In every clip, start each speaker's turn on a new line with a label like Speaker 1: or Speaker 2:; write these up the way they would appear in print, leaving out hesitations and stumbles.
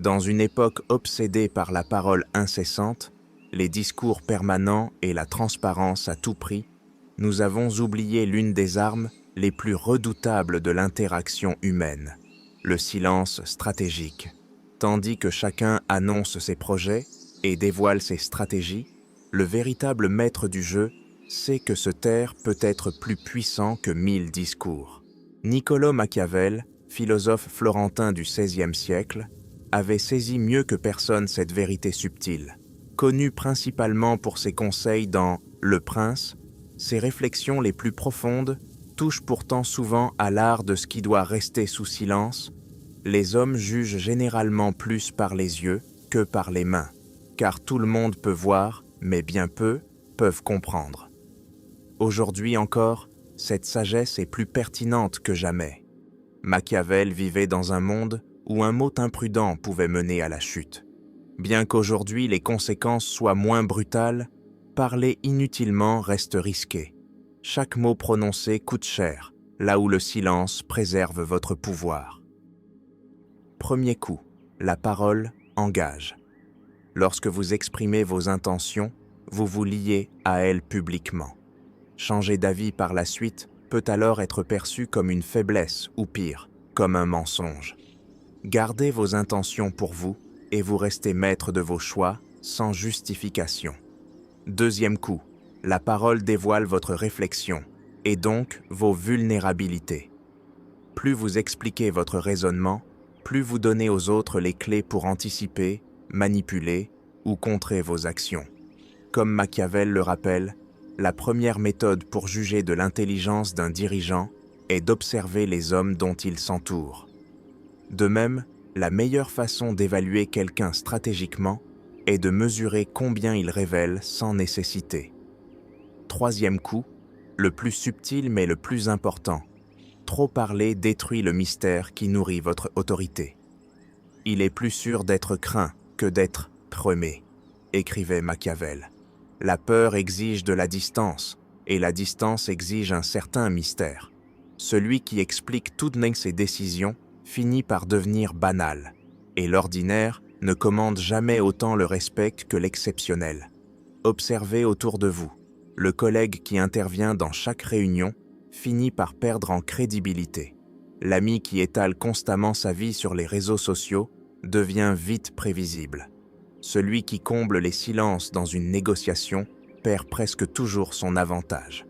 Speaker 1: Dans une époque obsédée par la parole incessante, les discours permanents et la transparence à tout prix, nous avons oublié l'une des armes les plus redoutables de l'interaction humaine, le silence stratégique. Tandis que chacun annonce ses projets et dévoile ses stratégies, le véritable maître du jeu sait que se taire peut être plus puissant que 1000 discours. Niccolò Machiavel, philosophe florentin du XVIe siècle, avait saisi mieux que personne cette vérité subtile. Connu principalement pour ses conseils dans Le Prince, ses réflexions les plus profondes touchent pourtant souvent à l'art de ce qui doit rester sous silence. Les hommes jugent généralement plus par les yeux que par les mains, car tout le monde peut voir, mais bien peu peuvent comprendre. Aujourd'hui encore, cette sagesse est plus pertinente que jamais. Machiavel vivait dans un monde où un mot imprudent pouvait mener à la chute. Bien qu'aujourd'hui les conséquences soient moins brutales, parler inutilement reste risqué. Chaque mot prononcé coûte cher, là où le silence préserve votre pouvoir. Premier coup, la parole engage. Lorsque vous exprimez vos intentions, vous vous liez à elles publiquement. Changer d'avis par la suite peut alors être perçu comme une faiblesse ou pire, comme un mensonge. Gardez vos intentions pour vous et vous restez maître de vos choix sans justification. Deuxième coup, la parole dévoile votre réflexion et donc vos vulnérabilités. Plus vous expliquez votre raisonnement, plus vous donnez aux autres les clés pour anticiper, manipuler ou contrer vos actions. Comme Machiavel le rappelle, la première méthode pour juger de l'intelligence d'un dirigeant est d'observer les hommes dont il s'entoure. De même, la meilleure façon d'évaluer quelqu'un stratégiquement est de mesurer combien il révèle sans nécessité. Troisième coup, le plus subtil mais le plus important. Trop parler détruit le mystère qui nourrit votre autorité. Il est plus sûr d'être craint que d'être primé, écrivait Machiavel. La peur exige de la distance, et la distance exige un certain mystère. Celui qui explique toutes ses décisions finit par devenir banal, et l'ordinaire ne commande jamais autant le respect que l'exceptionnel. Observez autour de vous. Le collègue qui intervient dans chaque réunion finit par perdre en crédibilité. L'ami qui étale constamment sa vie sur les réseaux sociaux devient vite prévisible. Celui qui comble les silences dans une négociation perd presque toujours son avantage.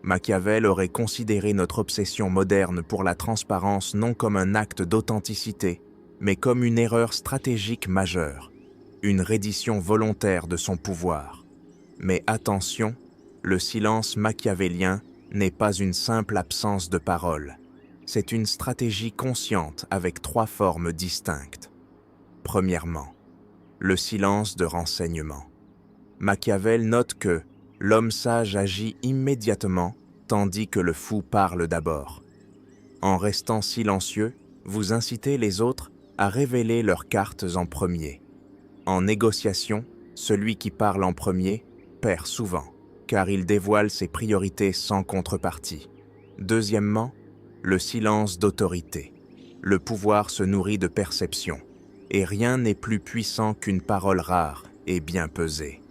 Speaker 1: Machiavel aurait considéré notre obsession moderne pour la transparence non comme un acte d'authenticité, mais comme une erreur stratégique majeure, une reddition volontaire de son pouvoir. Mais attention, le silence machiavélien n'est pas une simple absence de parole. C'est une stratégie consciente avec 3 formes distinctes. Premièrement, le silence de renseignement. Machiavel note que l'homme sage agit immédiatement, tandis que le fou parle d'abord. En restant silencieux, vous incitez les autres à révéler leurs cartes en premier. En négociation, celui qui parle en premier perd souvent, car il dévoile ses priorités sans contrepartie. Deuxièmement, le silence d'autorité. Le pouvoir se nourrit de perception, et rien n'est plus puissant qu'une parole rare et bien pesée.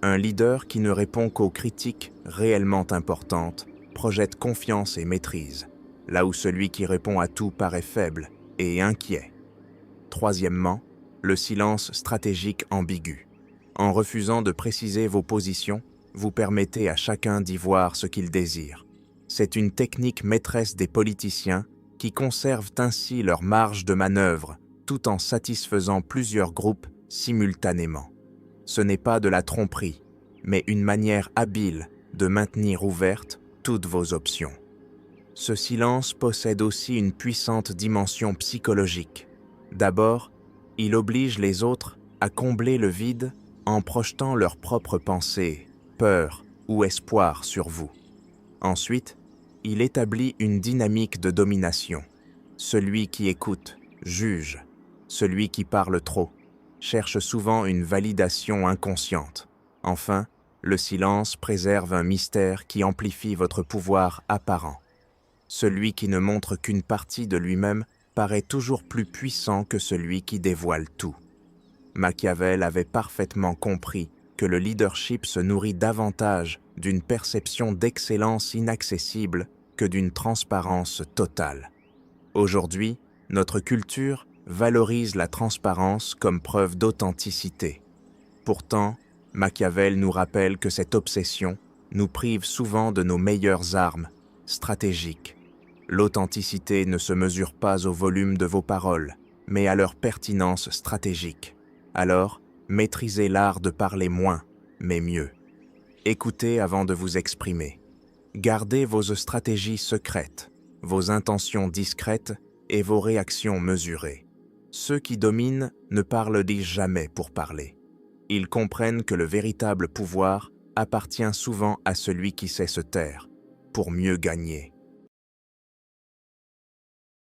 Speaker 1: Un leader qui ne répond qu'aux critiques réellement importantes projette confiance et maîtrise, là où celui qui répond à tout paraît faible et inquiet. Troisièmement, le silence stratégique ambigu. En refusant de préciser vos positions, vous permettez à chacun d'y voir ce qu'il désire. C'est une technique maîtresse des politiciens qui conservent ainsi leur marge de manœuvre tout en satisfaisant plusieurs groupes simultanément. Ce n'est pas de la tromperie, mais une manière habile de maintenir ouvertes toutes vos options. Ce silence possède aussi une puissante dimension psychologique. D'abord, il oblige les autres à combler le vide en projetant leurs propres pensées, peurs ou espoirs sur vous. Ensuite, il établit une dynamique de domination. Celui qui écoute, juge. Celui qui parle trop cherche souvent une validation inconsciente. Enfin, le silence préserve un mystère qui amplifie votre pouvoir apparent. Celui qui ne montre qu'une partie de lui-même paraît toujours plus puissant que celui qui dévoile tout. Machiavel avait parfaitement compris que le leadership se nourrit davantage d'une perception d'excellence inaccessible que d'une transparence totale. Aujourd'hui, notre culture valorise la transparence comme preuve d'authenticité. Pourtant, Machiavel nous rappelle que cette obsession nous prive souvent de nos meilleures armes stratégiques. L'authenticité ne se mesure pas au volume de vos paroles, mais à leur pertinence stratégique. Alors, maîtrisez l'art de parler moins, mais mieux. Écoutez avant de vous exprimer. Gardez vos stratégies secrètes, vos intentions discrètes et vos réactions mesurées. Ceux qui dominent ne parlent jamais pour parler. Ils comprennent que le véritable pouvoir appartient souvent à celui qui sait se taire, pour mieux gagner.